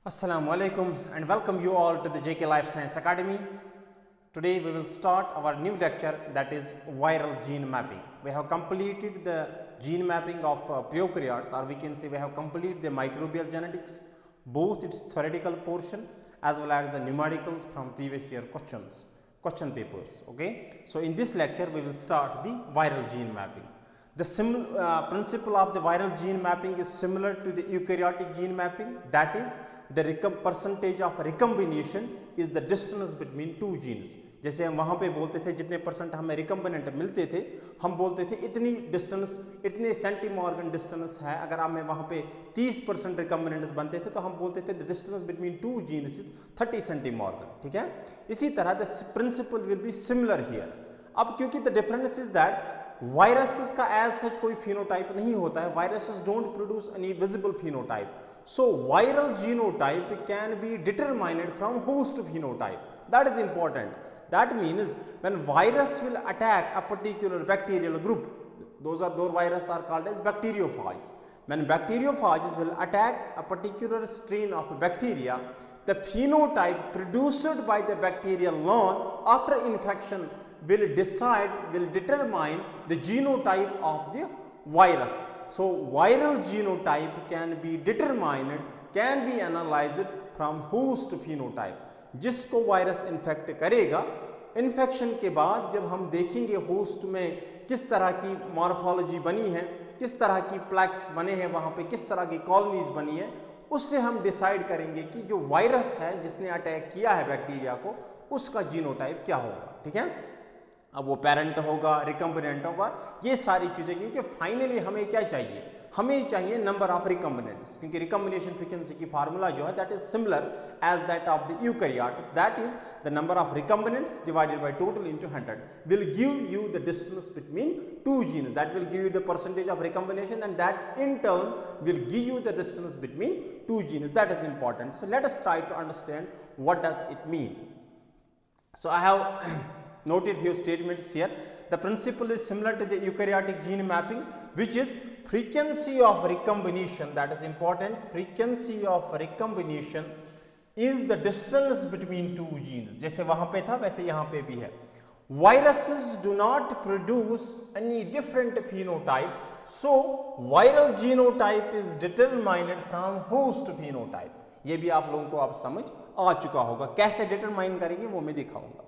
Assalamu alaikum and welcome you all to the JK Life Science Academy. Today we will start our new lecture, that is viral gene mapping. We have completed the gene mapping of prokaryotes, or we can say we have completed the microbial genetics, both its theoretical portion as well as the numericals from previous year question papers. Okay, so in this lecture we will start the viral gene mapping. The principle of the viral gene mapping is similar to the eukaryotic gene mapping, that is the percentage of recombination is the distance between two genes. जैसे हम वहाँ पे बोलते थे जितने percent हमें recombinant मिलते थे, हम बोलते थे इतनी डिस्टेंस, इतने सेंटीमॉर्गन डिस्टेंस है. अगर हमें वहाँ पे 30% रिकम्बिनेंट्स बनते थे तो हम बोलते थे the distance between two genes is 30 centimorgan. ठीक है, इसी तरह the principle will be similar here. अब क्योंकि the difference is that viruses का एज सच कोई फिनोटाइप नहीं होता है, viruses don't produce any visible phenotype. So viral genotype can be determined from host phenotype. That is important. That means when virus will attack a particular bacterial group, those viruses are called as bacteriophages. When bacteriophages will attack a particular strain of bacteria, the phenotype produced by the bacterial lawn after infection will determine the genotype of the virus. So viral genotype can be determined, can be analyzed from host phenotype. जिसको virus infect करेगा, infection के बाद जब हम देखेंगे host में किस तरह की मॉर्फोलॉजी बनी है, किस तरह की प्लैक्स बने हैं, वहाँ पे किस तरह की कॉलोनीज बनी है, उससे हम डिसाइड करेंगे कि जो वायरस है जिसने अटैक किया है बैक्टीरिया को, उसका जीनोटाइप क्या होगा. ठीक है, अब वो पेरेंट होगा, रिकम्बिनेंट होगा, ये सारी चीजें. क्योंकि फाइनली हमें क्या चाहिए, हमें चाहिए नंबर ऑफ रिकम्बिनेंट्स, क्योंकि रिकम्बिनेशन फ्रीक्वेंसी की फार्मूला जो है that is similar as that of the eukaryotes, that is the number of recombinants divided by total into 100 will give you the distance between two genes, that will give you the percentage of recombination and that in turn will give you the distance between two genes. That is important. So let us try to understand what does it mean. So I have noted few statements here. The principle is similar to the eukaryotic gene mapping, which is frequency of recombination, that is important. Frequency of recombination is the distance between two genes. जैसे वहाँ पे था वैसे यहाँ पे भी है. Viruses do not produce any different phenotype, so viral genotype is determined from host phenotype. ये भी आप लोगों को आप समझ आ चुका होगा. कैसे डिटरमाइन करेंगे वो मैं दिखाऊंगा.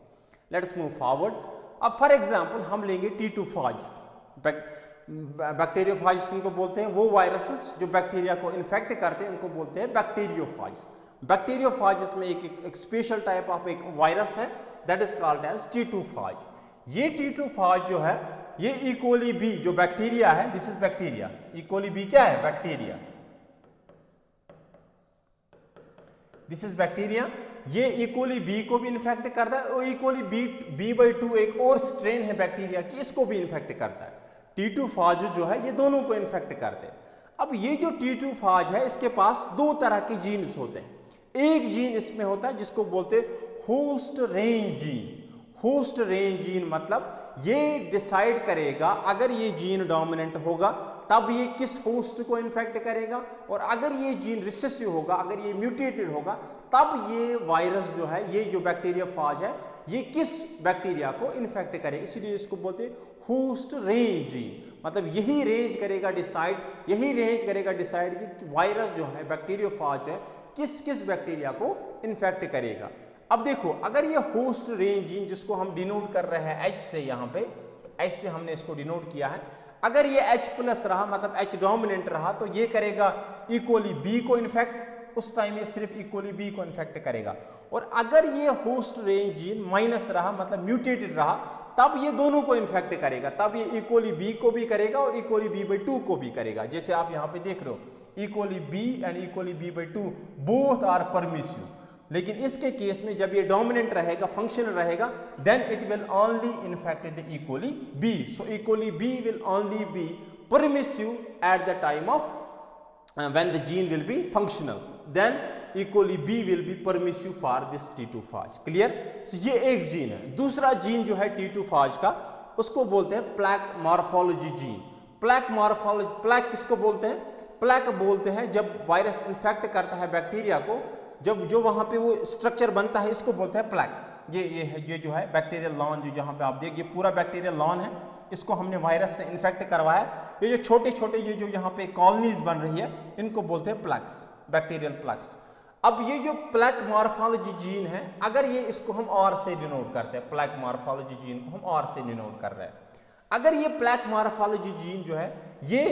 Let's move forward. अब फॉर एग्जाम्पल हम लेंगे T2-phages. बैक्टीरियोफाजिस इनको बोलते हैं, वो वायरसेस जो बैक्टीरिया को इन्फेक्ट करते हैं उनको बोलते हैं बैक्टीरियोफाजिस. बैक्टीरियोफाजिस में एक स्पेशल टाइप ऑफ एक वायरस है that is called as T2-phage. ये T2-phage जो है ये इकोली बी जो बैक्टीरिया है, this is bacteria. E coli B क्या है? बैक्टीरिया. This is bacteria. ये इकोली बी को भी इन्फेक्ट करता है और इकोली B/2 एक और स्ट्रेन है बैक्टीरिया की, इसको भी इन्फेक्ट करता है. T2-phage जो है ये दोनों को इन्फेक्ट करते हैं. अब ये जो T2-phage है इसके पास दो तरह के जीन्स होते हैं. एक जीन इसमें होता है जिसको बोलते हैं host range gene. Host range gene मतलब ये डिसाइड करेगा अगर ये जीन डोमिनेंट होगा तब ये किस होस्ट को इन्फेक्ट करेगा, और अगर ये जीन रिसेसिव होगा, अगर ये म्यूटेटेड होगा, तब ये वायरस जो है, ये जो बैक्टीरियोफाज है, ये किस बैक्टीरिया को इन्फेक्ट करेगा. इसलिए इसको बोलते हैं होस्ट रेंज जीन. मतलब यही रेंज करेगा डिसाइड कि वायरस जो है बैक्टीरियोफाज है किस किस बैक्टीरिया को इन्फेक्ट करेगा. अब देखो, अगर ये होस्ट रेंज जीन जिसको हम डिनोट कर रहे हैं H से, यहाँ पे H से हमने इसको डिनोट किया है, अगर ये H+ रहा मतलब H डोमिनेंट रहा तो ये करेगा इकोली बी को इन्फेक्ट. उस टाइम ये सिर्फ इकोली बी को इन्फेक्ट करेगा. और अगर ये होस्ट रेंज जीन माइनस रहा मतलब म्यूटेटेड रहा तब ये दोनों को इन्फेक्ट करेगा. तब ये इकोली बी को भी करेगा और इकोली B/2 को भी करेगा. जैसे आप यहाँ पे देख रहे हो, E coli B and E coli B/2 both are permissive. लेकिन इसके केस में जब ये डोमिनेंट रहेगा, फंक्शनल रहेगा, then it will only infect the E coli B. So E coli B will only be permissive at the time of when the gene will be functional, then E. coli B will be permissive for this T2-phage. Clear? So ये एक gene है. दूसरा gene जो है T2-phage का, उसको बोलते हैं plaque morphology gene. Plaque morphology, plaque किसको बोलते हैं? प्लैक बोलते हैं जब वायरस इन्फेक्ट करता है बैक्टीरिया को जब जो वहाँ पे वो स्ट्रक्चर बनता है इसको बोलते हैं प्लैक। ये जो है बैक्टीरियल लॉन, जो जहाँ पे आप देखिए पूरा बैक्टीरियल लॉन है, इसको हमने वायरस से इन्फेक्ट करवाया। ये जो छोटे छोटे ये जो यहाँ पे कॉलोनीज बन रही है इनको बोलते हैं प्लैक्स, बैक्टीरियल प्लैक्स। अब ये जो प्लैक मॉर्फोलॉजी जीन है, अगर ये इसको हम आर से डिनोट करते हैं, प्लैक मॉर्फोलॉजी जीन को हम आर से डिनोट कर रहे हैं, अगर ये प्लैक मॉर्फोलॉजी जीन जो है ये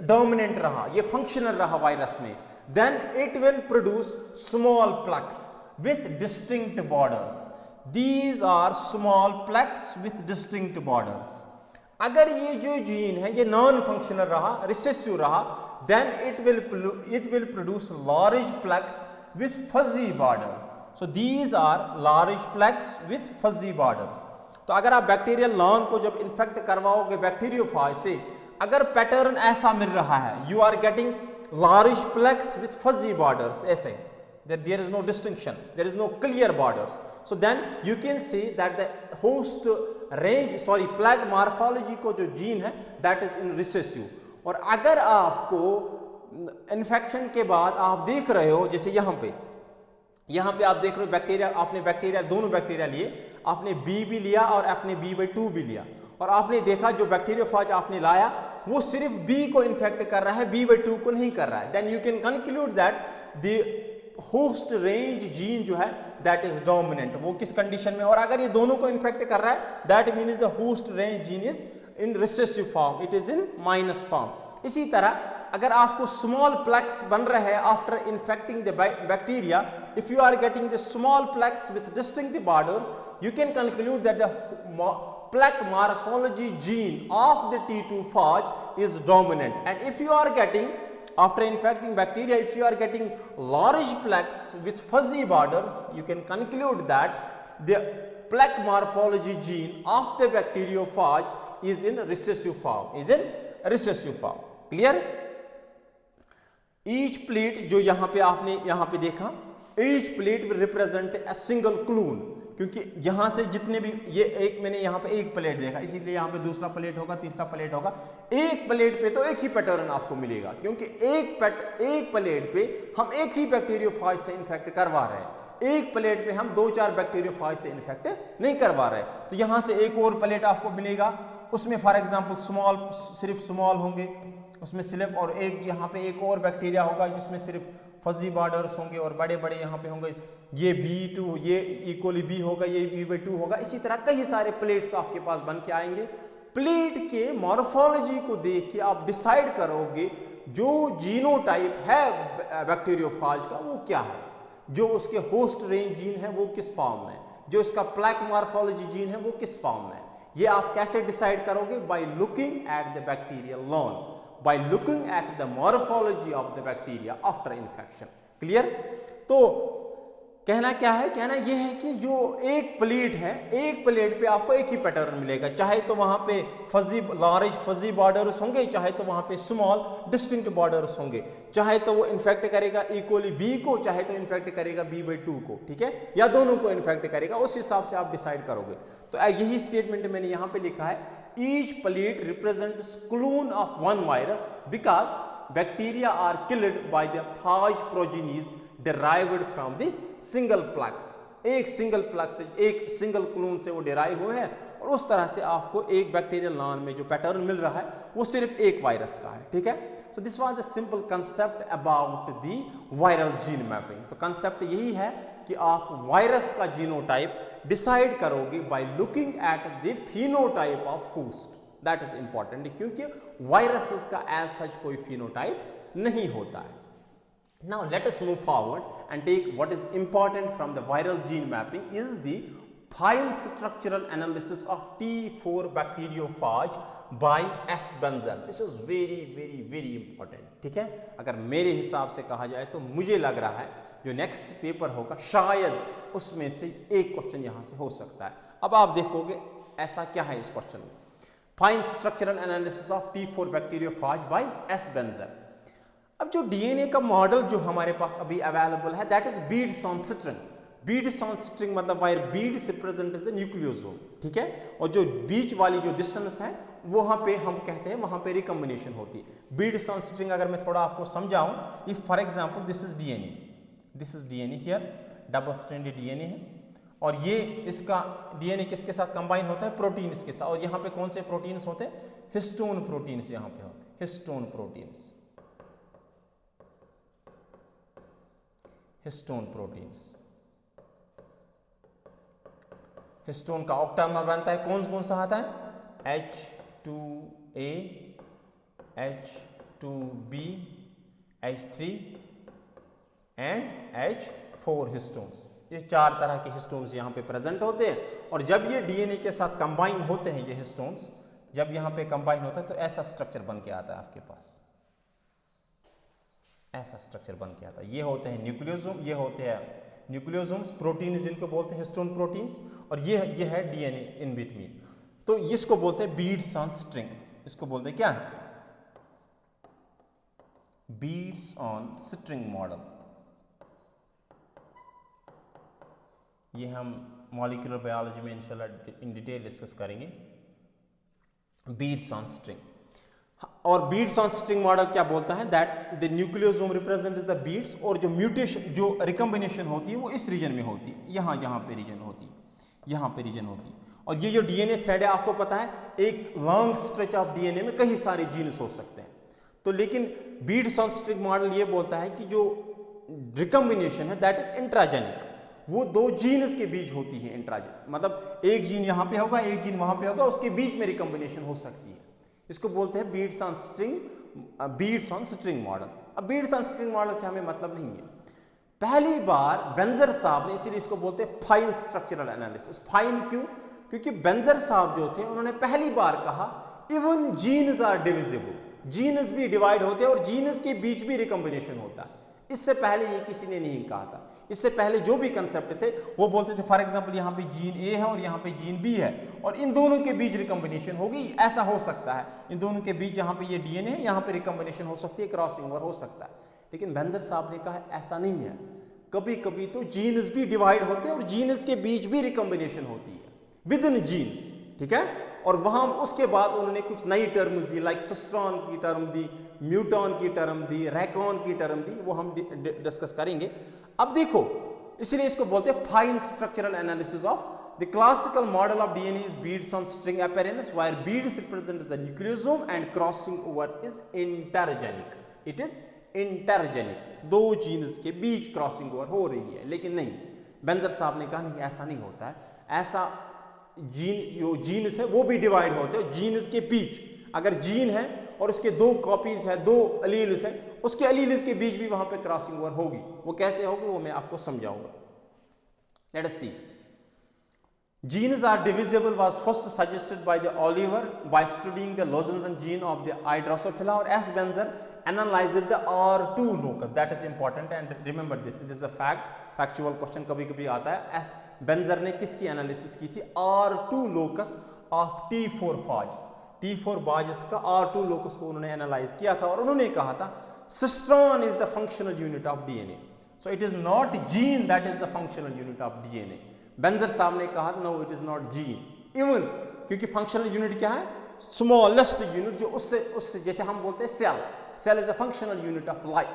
डोमिनेंट रहा, ये फंक्शनल रहा वायरस में, then it will produce small plaques with distinct borders. These are small plaques with distinct borders. अगर ये जो जीन है ये नॉन फंक्शनल रहा, रिसेसिव रहा, then it will produce large plaques with fuzzy borders. So these are large plaques with fuzzy borders. तो अगर आप बैक्टीरियल लॉन को जब इन्फेक्ट करवाओगे बैक्टीरियोफाज से, अगर पैटर्न ऐसा मिल रहा है, you are getting large plaques with fuzzy borders, ऐसे that there is no distinction, there is no clear borders, so then you can see that the host range, plaque morphology को जो gene है that is in recessive। और अगर आपको infection के बाद आप देख रहे हो, जैसे यहाँ पे आप देख रहे हो बैक्टीरिया, आपने बैक्टीरिया दोनों बैक्टीरिया लिए, आपने बी भी लिया और आपने B/2 भी लिया, और आपने देखा जो बैक्टीरियोफाज आपने लाया वो सिर्फ बी को इन्फेक्ट कर रहा है, B/2 को नहीं कर रहा है, then you can conclude that the host range gene जो है दैट इज डोमिनेंट। वो किस कंडीशन में, और अगर ये दोनों को इन्फेक्ट कर रहा है that means the host range gene is in recessive form, it is in minus form. इसी तरह अगर आपको स्मॉल प्लैक्स बन रहे हैं after infecting the bacteria, if you are getting the small plaques with distinct borders, you can conclude that the plaque morphology gene of the T2 phage is dominant. And if you are getting, after infecting bacteria, if you are getting large plaques with fuzzy borders, you can conclude that the plaque morphology gene of the bacteriophage is in recessive form, is in recessive form. Clear? Each plate जो यहाँ पे आपने यहाँ पे देखा, each plate will represent a single clune, क्योंकि यहाँ से जितने भी ये एक, मैंने यहाँ पे एक प्लेट देखा, इसीलिए यहाँ पे दूसरा प्लेट होगा, तीसरा प्लेट होगा। एक प्लेट पे तो एक ही पैटर्न आपको मिलेगा, क्योंकि एक प्लेट पे हम एक ही बैक्टीरियोफाज से इन्फेक्ट करवा रहे हैं, एक प्लेट पे हम 2-4 बैक्टीरियोफाज से इन्फेक्ट नहीं करवा रहे। तो यहाँ से एक और प्लेट आपको मिलेगा, उसमें फॉर एग्जाम्पल सिर्फ स्मॉल होंगे उसमें स्लिप, और एक यहाँ पे एक और बैक्टीरिया होगा जिसमें सिर्फ फजी बॉर्डर्स होंगे और बड़े बड़े यहाँ पे होंगे, ये B2, ये इक्वली B होगा, ये B/2 होगा। इसी तरह कई सारे प्लेट्स आपके पास बन के आएंगे। प्लेट के मॉर्फोलॉजी को देख के आप डिसाइड करोगे जो जीनोटाइप है बैक्टीरियोफाज का वो क्या है, जो उसके होस्ट रेंज जीन है वो किस फॉर्म में, जो इसका प्लैक मॉर्फोलॉजी जीन है वो किस फॉर्म में। ये आप कैसे डिसाइड करोगे? By looking at the bacterial lawn, by looking at the morphology of the bacteria after infection. Clear? तो कहना क्या है? कहना यह है कि जो एक प्लेट है, एक प्लेट पे आपको एक ही पैटर्न मिलेगा, चाहे तो वहां पे लार्ज फजी बॉर्डर्स होंगे, चाहे तो वहां पे स्मॉल डिस्टिंक्ट बॉर्डर्स होंगे, चाहे तो वो इन्फेक्ट करेगा इक्वली बी को, चाहे तो इन्फेक्ट करेगा B/2 को, ठीक है, या दोनों को इन्फेक्ट करेगा, उस हिसाब से आप डिसाइड करोगे। तो यही स्टेटमेंट मैंने यहाँ पे लिखा है, each plate represents clune of one virus because bacteria are killed by the phage progenies derived from the single plaques। एक सिंगल प्लग से, एक सिंगल क्लून से वो डिराइव हुए हैं, और उस तरह से आपको एक बैक्टीरियल लॉन में जो पैटर्न मिल रहा है वो सिर्फ एक वायरस का है, ठीक है। So this was a simple concept about the viral gene mapping. तो कंसेप्ट यही है कि आप वायरस का जीनोटाइप डिसाइड करोगे by looking at the phenotype of host, that is important, क्योंकि वायरसेस का एज सच कोई फिनोटाइप नहीं होता है। Now let us move forward and take what is important from the viral gene mapping is the fine structural analysis of T4 bacteriophage by S. Benzel. This is very important, ठीक है। अगर मेरे हिसाब से कहा जाए तो मुझे लग रहा है जो नेक्स्ट पेपर होगा शायद उसमें से एक क्वेश्चन यहां से हो सकता है। अब आप देखोगे ऐसा क्या है इस क्वेश्चन में, fine structural analysis of T4 bacteriophage by S benzyl. अब जो डीएनए का मॉडल जो हमारे पास अभी अवेलेबल है that is beads on string. Beads on string मतलब wire beads represents the nucleosome, ठीक है, और जो बीच वाली जो डिस्टेंस है वहां पे हम कहते हैं वहां पे रिकॉम्बिनेशन होती है। बीड्स ऑन स्ट्रिंग अगर मैं थोड़ा आपको समझाऊं, if for example this is DNA, this is DNA here, double stranded DNA है और ये इसका डीएनए किसके साथ कंबाइन होता है, प्रोटीन्स के साथ। और यहाँ पे कौन से प्रोटीन्स होते हैं, हिस्टोन प्रोटीन्स यहाँ पे होते हैं, histone proteins, histone proteins. Histone का ऑक्टामर बनता है, कौन कौन सा आता है, H2A, H2B, H3 and H4 histones. ये 4 तरह के हिस्टोन्स यहाँ पे प्रेजेंट होते हैं और जब ये डीएनए के साथ कंबाइन होते हैं, ये हिस्टोन्स जब यहाँ पे कंबाइन होता है तो ऐसा स्ट्रक्चर बन के आता है आपके पास, ऐसा स्ट्रक्चर बन के आता है। ये होते हैं न्यूक्लियोसोम, ये होते हैं न्यूक्लियोसोम्स, प्रोटीन जिनको बोलते हैं हिस्टोन प्रोटीन्स, और ये है डीएनए इन बिटवीन। तो इसको बोलते हैं बीड्स ऑन स्ट्रिंग, इसको बोलते हैं क्या, बीड्स ऑन स्ट्रिंग मॉडल। ये हम मॉलिक्यूलर बायोलॉजी में इंशाल्लाह इन डिटेल डिस्कस करेंगे, बीड्स ऑन स्ट्रिंग। और बीड्स ऑन स्ट्रिंग मॉडल क्या बोलता है, that the nucleosome represents the beads, और जो म्यूटेशन, जो रिकम्बिनेशन होती है वो इस रीजन में होती है, यहाँ पे रीजन होती है, यहाँ पे रीजन होती है। और ये जो डीएनए थ्रेड है, आपको पता है एक लॉन्ग स्ट्रेच ऑफ डीएनए में कई सारे जीन्स हो सकते हैं। तो लेकिन बीड्स ऑन स्ट्रिंग मॉडल ये बोलता है कि जो रिकम्बिनेशन है दैट इज इंट्राजेनिक, वो 2 जीन्स के बीच होती है इंट्राजेनिक, मतलब एक जीन यहाँ पे होगा, एक जीन वहां पे होगा, उसके बीच में रिकम्बिनेशन हो सकती है। इसको बोलते हैं beads on string, beads on string model. अब बीड्स ऑन स्ट्रिंग मॉडल से हमें मतलब नहीं है, पहली बार बेंजर साहब ने, इसीलिए इसको बोलते हैं फाइन स्ट्रक्चरल एनालिसिस। फाइन क्यों, क्योंकि बेंजर साहब जो थे उन्होंने पहली बार कहा even genes are divisible, genes भी डिवाइड होते हैं और जीन्स के बीच भी रिकम्बिनेशन होता है। इससे पहले ये किसी ने नहीं कहा था। इससे पहले जो भी कंसेप्ट थे वो बोलते थे फॉर एग्जांपल यहाँ पे जीन ए है और यहाँ पे जीन बी है और इन दोनों के बीच रिकम्बिनेशन होगी, ऐसा हो सकता है, इन दोनों के बीच यहाँ पे ये डीएनए है, यहाँ पे रिकम्बिनेशन हो सकती है, क्रॉसिंग ओवर हो सकता है। लेकिन बेंजर साहब ने कहा ऐसा नहीं है, कभी कभी तो जीन्स भी डिवाइड होते हैं और जीन्स के बीच भी रिकम्बिनेशन होती है विद इन जीन्स, ठीक है। और वहां उसके बाद उन्होंने कुछ नई टर्म्स दी, लाइक सिस्ट्रॉन की टर्म दी, म्यूटॉन की टर्म दी, रैकॉन की टर्म दी, वो हम डिस्कस करेंगे। अब देखो, इसलिए इसको बोलते हैं fine structural analysis of the classical model of DNA is beads on string appearance where beads represent the nucleosome and crossing over is intergenic, it is intergenic, 2 genes के बीच क्रॉसिंग ओवर हो रही है। लेकिन नहीं, बेंजर साहब ने कहा नहीं, ऐसा नहीं होता है, ऐसा जो जीन्स है वो भी डिवाइड होते हैं, जीन्स के बीच अगर जीन है और उसके 2 कॉपीज है, 2 अलील्स है, उसके अलील्स के बीच भी वहां पे क्रॉसिंग ओवर होगी। वो कैसे होगी वो मैं आपको समझाऊंगा। Let us see. Genes are divisible was first suggested by the Oliver by studying the Lozenzen gene of the Drosophila, or S. Benzer analyzed the R2 locus. That is important and remember this is a factual question कभी कभी आता है। S. Benzer ने किसकी analysis की थी, R2 locus of T4 phage, T4 phage का R2 locus को उन्होंने एनालाइज किया था और उन्होंने कहा था cistron is the functional unit of DNA, so it is not gene that is the functional unit of DNA. Benzer साहब ने कहा no it is not gene, even क्योंकि फंक्शनल यूनिट क्या है, स्मॉलेस्ट यूनिट, जो उससे जैसे हम बोलते हैं cell, cell is a functional unit of life,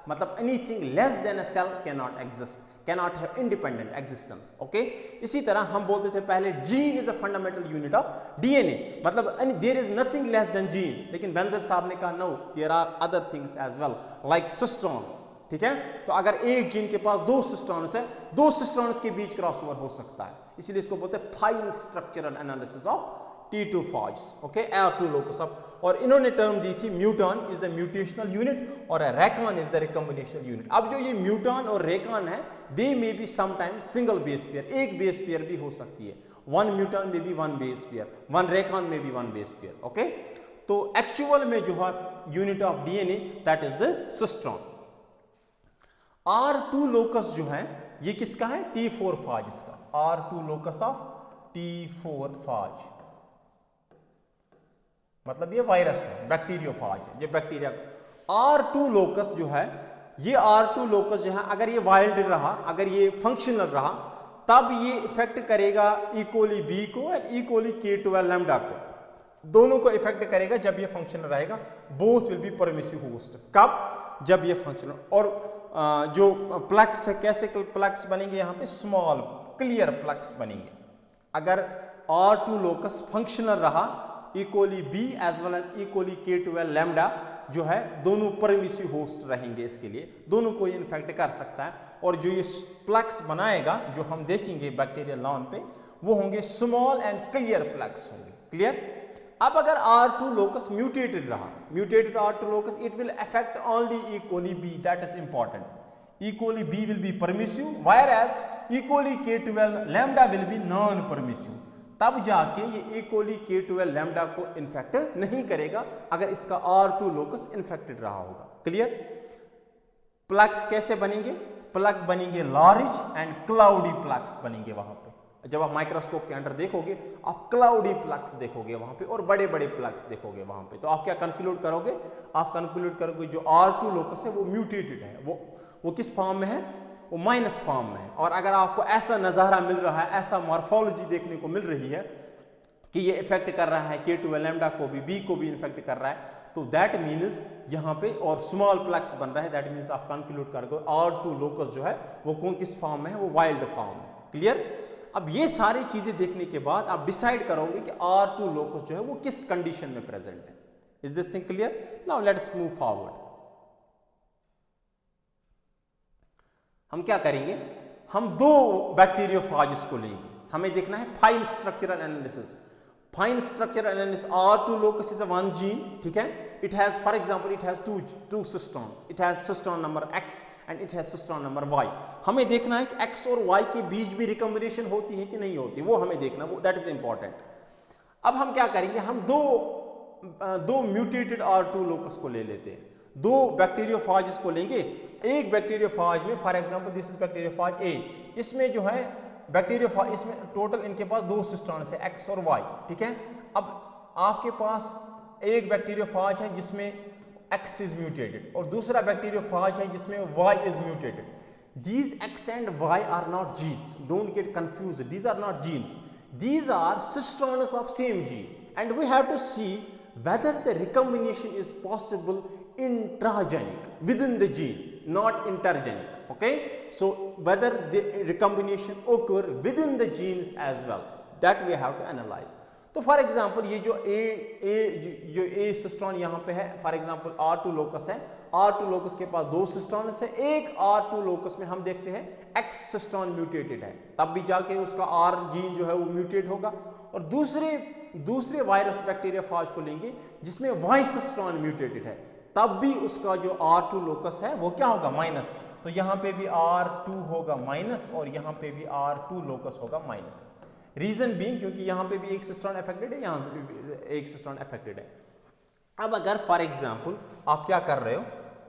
मतलब anything less than a cell can not exist, can not have independent existence. Okay, इसी तरह हम बोलते थे पहले gene is a fundamental unit of DNA, मतलब there is nothing less than gene. लेकिन Benzer साहब ने कहा no, there are other things as well like cistrons, ठीक है। तो अगर एक जीन के पास 2 सिस्ट्रॉन्स है, 2 सिस्ट्रॉन्स के बीच क्रॉसओवर हो सकता है, इसीलिए इसको बोलते हैं fine structural analysis of T2 phage, okay, R2 locus of। और इन्होंने टर्म दी थी muton is the mutational unit और recon is the recombinational unit. अब जो ये म्यूटॉन और रैकॉन है, they may be sometime single base pair, एक बेस पेयर भी हो सकती है, 1 म्यूटॉन में भी 1 बेस पेयर, 1 रैकॉन में भी 1 बेस पेयर, ओके। तो एक्चुअल में जो है unit of DNA that is the cistron. R2 locus जो है ये किसका है, T4 phage का, R2 locus of T4 phage, मतलब ये वायरस है, बैक्टीरियोफाज है, ये बैक्टीरिया। R2 लोकस जो है, ये R2 लोकस जो है अगर ये वाइल्ड रहा, अगर ये फंक्शनल रहा, तब ये इफेक्ट करेगा इकोली बी को और इकोली K12 लैम्डा को, दोनों को इफेक्ट करेगा जब ये फंक्शनल रहेगा। Both will be permissive hosts, कब, जब ये फंक्शनल। और जो प्लक्स है, कैसे प्लक्स बनेंगे, यहाँ पे स्मॉल क्लियर प्लक्स बनेंगे। अगर R2 लोकस फंक्शनल रहा E coli B as well as E coli K12 lambda जो है दोनों परमिसिव होस्ट रहेंगे, इसके लिए दोनों को इन्फेक्ट कर सकता है। और जो ये प्लक्स बनाएगा जो हम देखेंगे बैक्टीरियल लॉन पे, वो होंगे स्मॉल एंड क्लियर प्लक्स होंगे। क्लियर। अब अगर R2 लोकस म्यूटेटेड रहा, mutated R2 locus, it will affect only E coli B, that is important. E coli B will be permissive whereas E coli K12 lambda will be non permissive. तब जाके ये equally K12 lambda को infect नहीं करेगा अगर इसका R2 locus infected रहा होगा। क्लियर। प्लक्स कैसे बनेंगे? प्लग बनेंगे लार्ज एंड क्लाउडी प्लक्स बनेंगे। वहां पे जब आप माइक्रोस्कोप के अंदर देखोगे आप क्लाउडी प्लक्स देखोगे वहां पे, और बड़े बड़े प्लक्स देखोगे वहां पे। तो आप क्या कंक्लूड करोगे? आप कंक्लूड करोगे जो R2 लोकस है वो म्यूटेटेड है, वो किस फॉर्म में है? वो माइनस फॉर्म में है। और अगर आपको ऐसा नज़ारा मिल रहा है, ऐसा मॉर्फोलॉजी देखने को मिल रही है कि ये इफेक्ट कर रहा है K12 लैम्डा को भी, B को भी इन्फेक्ट कर रहा है, तो दैट मीन्स यहाँ पे और स्मॉल प्लक्स बन रहा है, दैट मीन्स आप कंक्लूड करोगे R2 लोकस जो है वो कौन किस फॉर्म में है? वो वाइल्ड फॉर्म में। क्लियर। अब ये सारी चीजें देखने के बाद आप डिसाइड करोगे कि R2 लोकस जो है वो किस कंडीशन में प्रेजेंट है। Is this thing clear? Now let's move forward. हम क्या करेंगे? हम दो बैक्टीरियोफाजेस को लेंगे, हमें देखना है fine structural analysis. Fine structural analysis, R2 locus is a one gene, ठीक है। It has, for example, it has two cisterns. It has cistern number X and it has cistern number Y. हमें देखना है कि X और Y के बीच भी recombination होती है कि नहीं होती, वो हमें देखना, वो दैट इज इंपॉर्टेंट। अब हम क्या करेंगे? हम दो म्यूटेटेड R2 locus को ले लेते हैं, दो बैक्टीरियोफाजेस को लेंगे। एक बैक्टीरियोफाज में, for example this is bacteriophage A, इसमें जो है बैक्टीरियोफाज, इसमें टोटल इनके पास दो सिस्टर्न्स है X और Y, ठीक है। अब आपके पास एक बैक्टीरियोफाज है जिसमें X इज म्यूटेटेड और दूसरा बैक्टीरियोफाज है जिसमें Y is mutated. These X and Y are not genes, don't get confused, these are not genes, these are cisterns of same gene, and we have to see whether the recombination is possible intragenic within the gene, not intergenic. Okay, so whether the recombination occur within the genes as well, that we have to analyze. तो for example ये जो A cistern यहाँ पे है, for example R2 locus है, R2 locus के पास दो सिस्टर्न्स है। एक R2 लोकस में हम देखते हैं X सिस्टर्न म्यूटेटेड है, तब भी जाके उसका R जीन जो है वो म्यूटेट होगा। और दूसरे वायरस बैक्टीरियोफाज को लेंगे जिसमें Y सिस्टर्न म्यूटेटेड है, तब भी उसका जो R2 लोकस है वो क्या होगा? माइनस। तो यहाँ पे भी R2 होगा माइनस और यहाँ पे भी R2 लोकस होगा माइनस। रीजन बीइंग क्योंकि यहाँ पे भी एक सिस्टर्न अफेक्टेड है, यहाँ पे भी एक सिस्टर्न अफेक्टेड है। अब अगर फॉर एग्जांपल आप क्या कर रहे हो,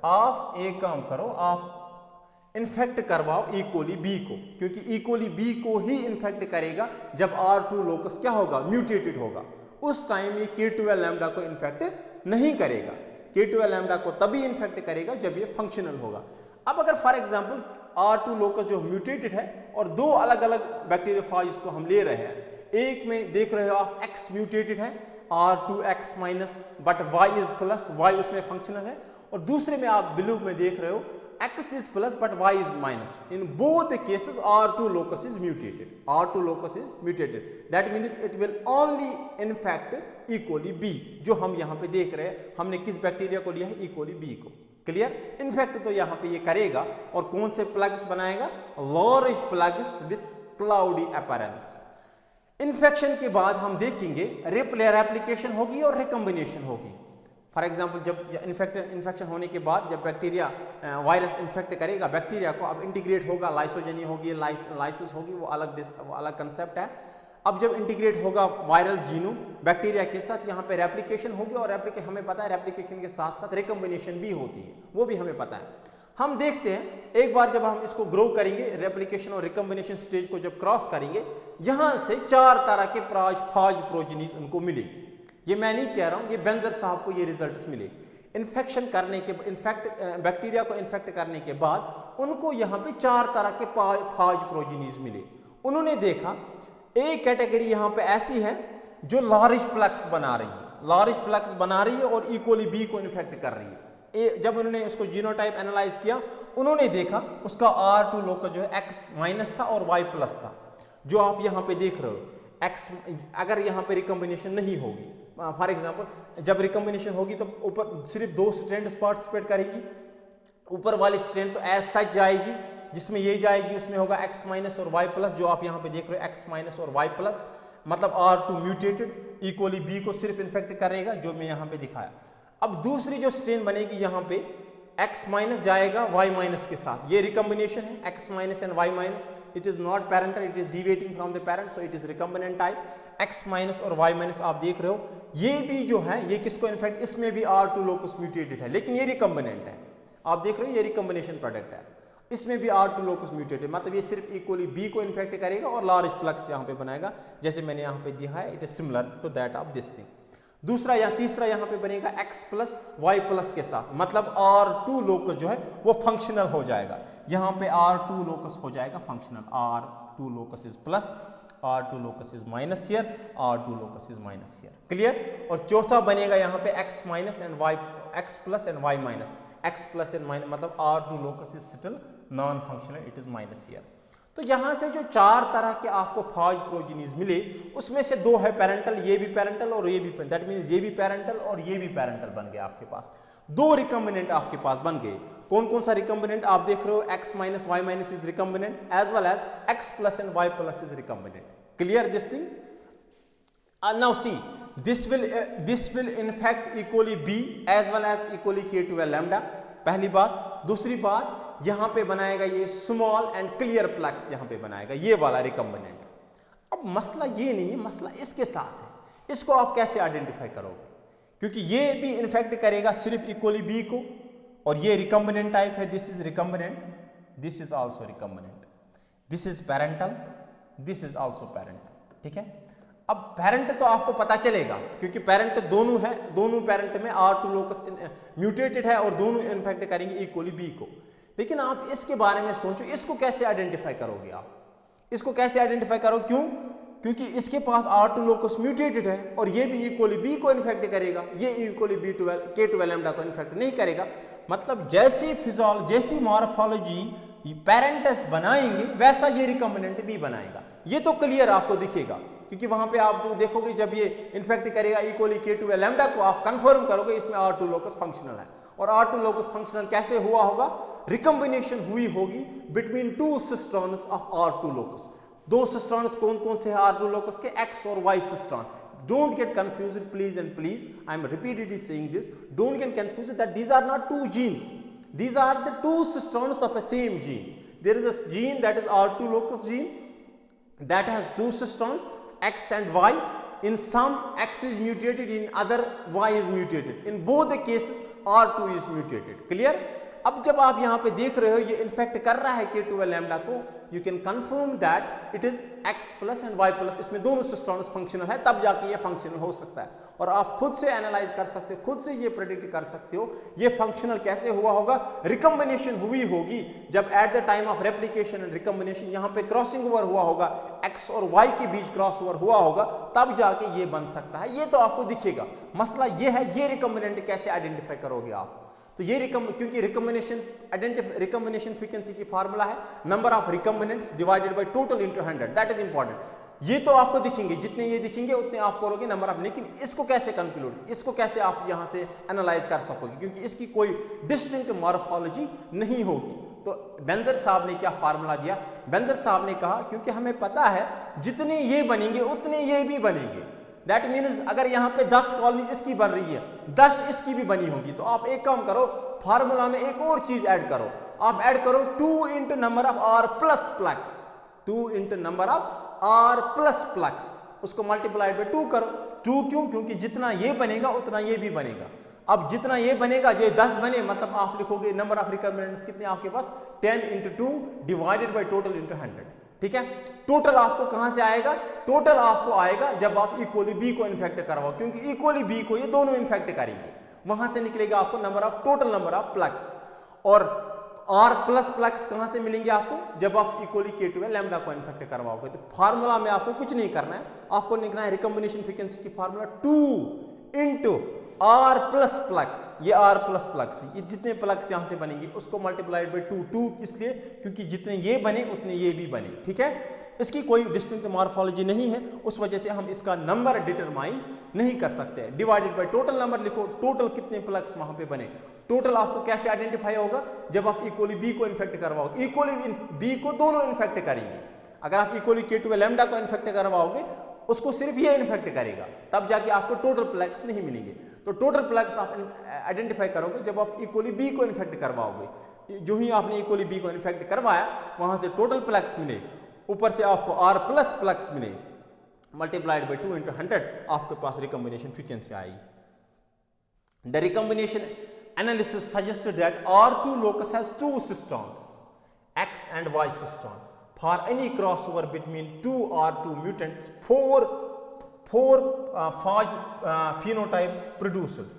आप एक काम करो, आप इन्फेक्ट करवाओ इकोली बी को, क्योंकि इकोली बी को ही इन्फेक्ट करेगा जब R2 लोकस क्या होगा? म्यूटेटेड होगा। उस टाइम ये K12 लैम्डा को इन्फेक्ट नहीं करेगा, K12 लैम्डा को तभी इन्फेक्ट करेगा जब ये फंक्शनल होगा। अब अगर फॉर एग्जांपल R2 लोकस जो म्यूटेटेड है और दो अलग अलग बैक्टीरियोफाज को हम ले रहे हैं, एक में देख रहे हो आप X म्यूटेटेड है, R2X minus but Y is plus, Y उसमें फंक्शनल है, और दूसरे में आप ब्लू में देख रहे हो X is plus but Y is minus. In both cases R2 locus is mutated, R2 locus is mutated, that means it will only infect E. coli B, जो हम यहाँ पे देख रहे हैं। हमने किस बैक्टीरिया को लिया है? इकोली B को। क्लियर। इनफैक्ट तो यहाँ पे ये करेगा और कौन से प्लग्स बनाएगा? Large plugs with cloudy appearance. Infection के बाद हम देखेंगे रेप्लिकेशन होगी और रिकम्बिनेशन होगी। फॉर एग्जांपल जब इन्फेक्शन होने के बाद जब बैक्टीरिया वायरस इन्फेक्ट करेगा बैक्टीरिया को, अब इंटीग्रेट होगा, लाइसोजेनी होगी, लाइसिस होगी, वो अलग कंसेप्ट है। अब जब इंटीग्रेट होगा वायरल जीनोम बैक्टीरिया के साथ, यहाँ पे रेप्लिकेशन होगी और हमें पता है रेप्लिकेशन के साथ साथ रिकम्बिनेशन भी होती है, वो भी हमें पता है। हम देखते हैं एक बार जब हम इसको ग्रो करेंगे, रेप्लिकेशन और रिकम्बिनेशन स्टेज को जब क्रॉस करेंगे, यहाँ से 4 तरह के फाज प्रोजेनीज उनको मिले। ये मैं नहीं कह रहा हूँ, ये बेंजर साहब को ये रिजल्ट्स मिले। इन्फेक्शन करने के बैक्टीरिया को इन्फेक्ट करने के बाद उनको यहाँ पे 4 तरह के फाज प्रोजेनीज मिले। उन्होंने देखा एक कैटेगरी यहाँ पे ऐसी है जो लार्ज प्लक्स बना रही है, लार्ज प्लक्स बना रही है और इकोली बी को इन्फेक्ट कर रही है। जब उन्होंने उसको जीनोटाइप एनालाइज किया, उन्होंने देखा उसका R2 लोकस जो है X माइनस था और Y प्लस था। जो आप यहाँ पे देख रहे हो X, अगर यहाँ पे रिकम्बिनेशन नहीं होगी, फॉर एग्जांपल जब रिकम्बिनेशन होगी तो ऊपर सिर्फ 2 स्ट्रैंड पार्टिसिपेट करेगी, ऊपर वाली स्ट्रैंड तो एज सच जाएगी, जिसमें ये जाएगी उसमें होगा X माइनस और Y प्लस, जो आप यहाँ पे देख रहे हो X माइनस और Y प्लस, मतलब R2 म्यूटेटेड इक्वली B को सिर्फ इन्फेक्ट करेगा, जो मैं यहाँ पे दिखाया। अब दूसरी जो स्ट्रेन बनेगी यहाँ पे X माइनस जाएगा Y माइनस के साथ, ये रिकम्बिनेशन है X minus and Y minus, it is not parental, it is deviating from the parent, so it is recombinant type. X minus और Y माइनस आप देख रहे हो, ये भी जो है ये किसको इन्फेक्ट, इसमें भी R2 लोकस म्यूटेटेड है, लेकिन ये रिकम्बिनेंट है, आप देख रहे हो ये रिकम्बिनेशन प्रोडक्ट है, इसमें भी R2 लोकस म्यूटेटेड, मतलब ये सिर्फ इक्वली B को इन्फेक्ट करेगा और लार्ज प्लक्स यहाँ पे बनाएगा, जैसे मैंने यहाँ पे दिया है, it is similar to that of this thing. दूसरा या तीसरा यहाँ पे बनेगा X प्लस Y प्लस के साथ, मतलब R2 लोकस जो है वो फंक्शनल हो जाएगा, यहाँ पे R2 लोकस हो जाएगा functional, R2 locus is plus, R2 locus is minus here, R2 locus is minus here, clear. और चौथा बनेगा यहाँ पे X minus and Y, X plus and Y minus, X plus and minus, मतलब R2 locus is still non functional, it is minus here. तो यहाँ से जो 4 तरह के आपको फाज प्रोजीनीज मिले, उसमें से 2 है पेरेंटल, ये भी पेरेंटल और ये भी, दैट मींस ये भी पेरेंटल और ये भी पेरेंटल बन गए आपके पास, 2 रिकम्बिनेंट आपके पास बन गए। कौन कौन सा रिकम्बिनेंट आप देख रहे हो, X minus Y minus is recombinant as well as X plus and Y plus is recombinant, clear this thing. Now see this will infect equally B as well as equally K12 lambda, पहली बात। दूसरी बात यहाँ पे बनाएगा ये small and clear plucks, यहाँ पे बनाएगा ये वाला रिकम्बिनेंट। अब मसला ये नहीं है, मसला इसके साथ है, इसको आप कैसे आइडेंटिफाई करोगे, क्योंकि ये भी इन्फेक्ट करेगा सिर्फ इक्वली B को, और ये रिकम्बिनेंट टाइप है, this is recombinant, this is also recombinant, this is parental, this is also parental, ठीक है। अब पेरेंट तो आपको पता चलेगा, क्योंकि पेरेंट दोनों है, दोनों पेरेंट में R2 लोकस म्यूटेटेड है और दोनों इन्फेक्ट करेंगे इक्वली B को। लेकिन आप इसके बारे में सोचो, इसको कैसे आइडेंटिफाई करोगे आप, इसको कैसे आइडेंटिफाई करो, क्यों, क्योंकि इसके पास R2 लोकस म्यूटेटेड है और ये भी इक्वली B को इन्फेक्ट करेगा, ये इक्वली K12 लैम्डा को इन्फेक्ट नहीं करेगा। मतलब जैसी मॉर्फोलॉजी पेरेंट्स बनाएंगे वैसा ये रिकम्बिनेंट भी बनाएगा, ये तो क्लियर आपको दिखेगा, क्योंकि वहां पे आप जो देखोगे जब ये इन्फेक्ट करेगा इक्वली K12 लैम्डा को, आप कंफर्म करोगे इसमें R2 लोकस फंक्शनल है। और R2 लोकस फंक्शनल कैसे हुआ होगा, रिकम्बिनेशन हुई होगी बिटवीन 2 सिस्टर्न्स ऑफ R2 लोकस। 2 सिस्टर्न्स कौन कौन से हैं R2 लोकस के, X और Y cistern. Don't get confused, please and please. I am repeatedly saying this. Don't get confused that these are not 2 genes. These are the 2 sisterns of a same gene. There is a gene that is R2 locus gene that has 2 sisterns, X and Y. In some, X is mutated, in other Y is mutated. In both the cases, R2 is mutated. Clear? अब जब आप यहाँ पे देख रहे हो ये infect कर रहा है K12 लैम्डा को, you can confirm that it is X plus and Y plus, इसमें दोनों सिस्टर्न्स फंक्शनल है, तब जाके ये फंक्शनल हो सकता है। और आप खुद से एनालाइज कर सकते हो, खुद से ये प्रेडिक्ट कर सकते हो ये फंक्शनल कैसे हुआ होगा। रिकम्बिनेशन हुई होगी जब eight the time of replication and recombination यहाँ पे क्रॉसिंग ओवर हुआ होगा, X और Y के बीच क्रॉस ओवर हुआ होगा, तब जाके ये बन सकता है, ये तो आपको दिखेगा। मसला ये है ये रिकम्बिनेंट कैसे आइडेंटिफाई करोगे आप, तो ये क्योंकि रिकम्बिनेशन फ्रीक्वेंसी की फार्मूला है number of recombinants divided by total into 100, that is important. ये तो आपको दिखेंगे, जितने ये दिखेंगे उतने आप करोगे नंबर ऑफ, लेकिन इसको कैसे कंक्लूड, इसको कैसे आप यहां से एनालाइज कर सकोगे, क्योंकि इसकी कोई डिस्टिंक्ट मॉर्फोलॉजी नहीं होगी। तो बेंजर साहब ने क्या फार्मूला दिया, बेंजर साहब ने कहा क्योंकि हमें पता है जितने ये बनेंगे उतने ये भी बनेंगे, दैट मीन्स अगर यहाँ पे 10 कॉलोनी इसकी बन रही है 10 इसकी भी बनी होगी, तो आप एक काम करो, फार्मूला में एक और चीज ऐड करो, आप ऐड करो 2 into number of R plus plucks, 2 into number of R plus plucks, उसको मल्टीप्लाइड बाय 2 करो। 2 क्यों, क्योंकि जितना ये बनेगा उतना ये भी बनेगा। अब जितना ये बनेगा ये 10 बने, मतलब आप लिखोगे नंबर ऑफ रिकम्बिनेंट्स कितने आपके पास 10 into 2 divided by total into 100, ठीक है। टोटल आपको कहां से आएगा, टोटल आपको आएगा जब आप इक्वली B को इन्फेक्ट करवाओ, क्योंकि इक्वली B को ये दोनों इन्फेक्ट करेंगे, वहां से निकलेगा आपको number of total number of plucks. और R प्लस प्लक्स कहां से मिलेंगे आपको, जब आप इक्वली K12 लैम्डा को इन्फेक्ट करवाओगे। तो फार्मूला में आपको कुछ नहीं करना है, आपको लिखना है रिकम्बिनेशन फ्रीक्वेंसी की formula 2 into R plus plaques, ये आर प्लस प्लक्स, ये जितने प्लक्स यहां से बनेंगे उसको मल्टीप्लाइड बाई 2, 2 इसलिए क्योंकि जितने ये बने उतने ये भी बने, ठीक है। इसकी कोई डिस्टिंक्ट मॉर्फोलॉजी नहीं है, उस वजह से हम इसका नंबर डिटरमाइन नहीं कर सकते। डिवाइडेड बाय टोटल नंबर लिखो, टोटल कितने प्लक्स वहां पे बने। टोटल आपको कैसे आइडेंटिफाई होगा, जब आप इक्वली बी को इन्फेक्ट करवाओगे, इक्वली बी को दोनों इन्फेक्ट करेंगे। अगर आप इक्वली K2 लैम्डा को इन्फेक्ट करवाओगे, उसको सिर्फ ये इन्फेक्ट करेगा, तब जाके आपको टोटल प्लक्स नहीं मिलेंगे। तो टोटल प्लक्स आप आइडेंटिफाई करोगे जब आप इक्वली बी को इन्फेक्ट करवाओगे। जो ही आपने इक्वली बी को इन्फेक्ट करवाया, वहां से टोटल प्लक्स मिले, ऊपर से आपको आर प्लस प्लक्स मिले, मल्टीप्लाइड बाई 2 into 100, आपके पास रिकॉम्बिनेशन फ्रीक्वेंसी आएगी। The recombination analysis suggested that R2 locus has two cisterns, X and Y cistern. For any crossover between two R2 mutants, four phage phenotype produced.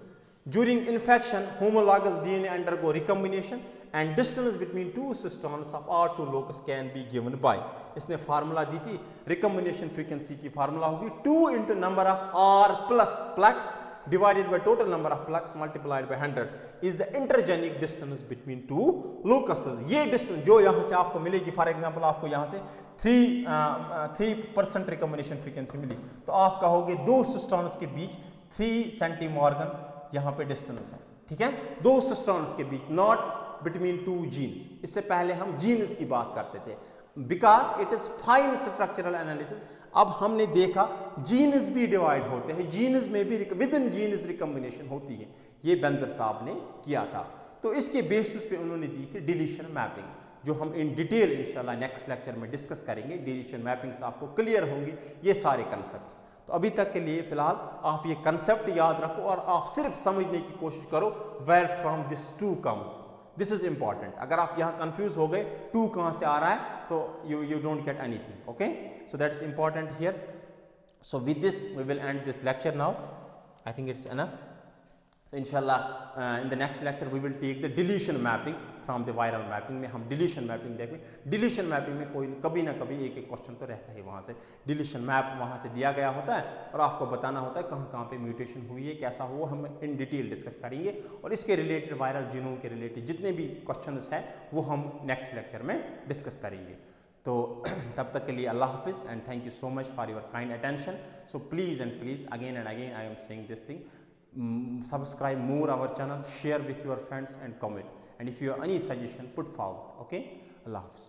During infection, homologous DNA undergo recombination and distance between two cisterns of R2 locus can be given by. इसने formula दी थी, recombination frequency की formula होगी 2 into number of R plus plex divided by total number of plex multiplied by 100 is the intergenic distance between two locuses. ये distance जो यहाँ से आपको मिलेगी, फॉर एग्जांपल आपको यहाँ से 3% रिकम्बिनेशन फ्रीक्वेंसी मिली, तो आप कहोगे दो सिस्टर्न्स के बीच 3 सेंटीमॉर्गन यहाँ पे डिस्टेंस है, ठीक है, दो सिस्टर्न्स के बीच, नॉट बिटवीन टू जीन्स। इससे पहले हम जीन्स की बात करते थे, because it is fine structural analysis. अब हमने देखा जीन्स भी डिवाइड होते हैं, जीन्स में भी विद इन जीन्स रिकम्बिनेशन होती है, ये बेंजर साहब ने किया था। तो इसके बेसिस पे उन्होंने दी थी डिलीशन मैपिंग, जो हम इन डिटेल इंशाल्लाह नेक्स्ट लेक्चर में डिस्कस करेंगे। डिलीशन मैपिंग्स आपको क्लियर होंगी ये सारे कंसेप्ट्स। तो अभी तक के लिए फिलहाल आप ये कंसेप्ट याद रखो और आप सिर्फ समझने की कोशिश करो where from this two comes, this is important. अगर आप यहाँ कंफ्यूज हो गए टू कहाँ से आ रहा है तो you don't get anything, okay, so that is important here. So with this we will end this lecture now. I think it's enough. So inshallah in the next lecture we will take the deletion mapping from the viral mapping में हम deletion mapping देखेंगे। deletion mapping में कोई कभी ना कभी एक question तो रहता है, वहाँ से deletion map वहाँ से दिया गया होता है और आपको बताना होता है कहाँ कहाँ पे म्यूटेशन हुई है, कैसा हुआ, हम इन डिटेल डिस्कस करेंगे। और इसके रिलेटेड वायरल जीनोम के रिलेटेड जितने भी क्वेश्चंस हैं वो हम नेक्स्ट लेक्चर में डिस्कस करेंगे। तो तब तक के लिए अल्लाह हाफिज़ and thank you so much for your kind attention. So please and please again and again I am saying this thing, subscribe more our channel, share with your friends and comment, and if you have any suggestion put forward, okay. Allah Hafiz.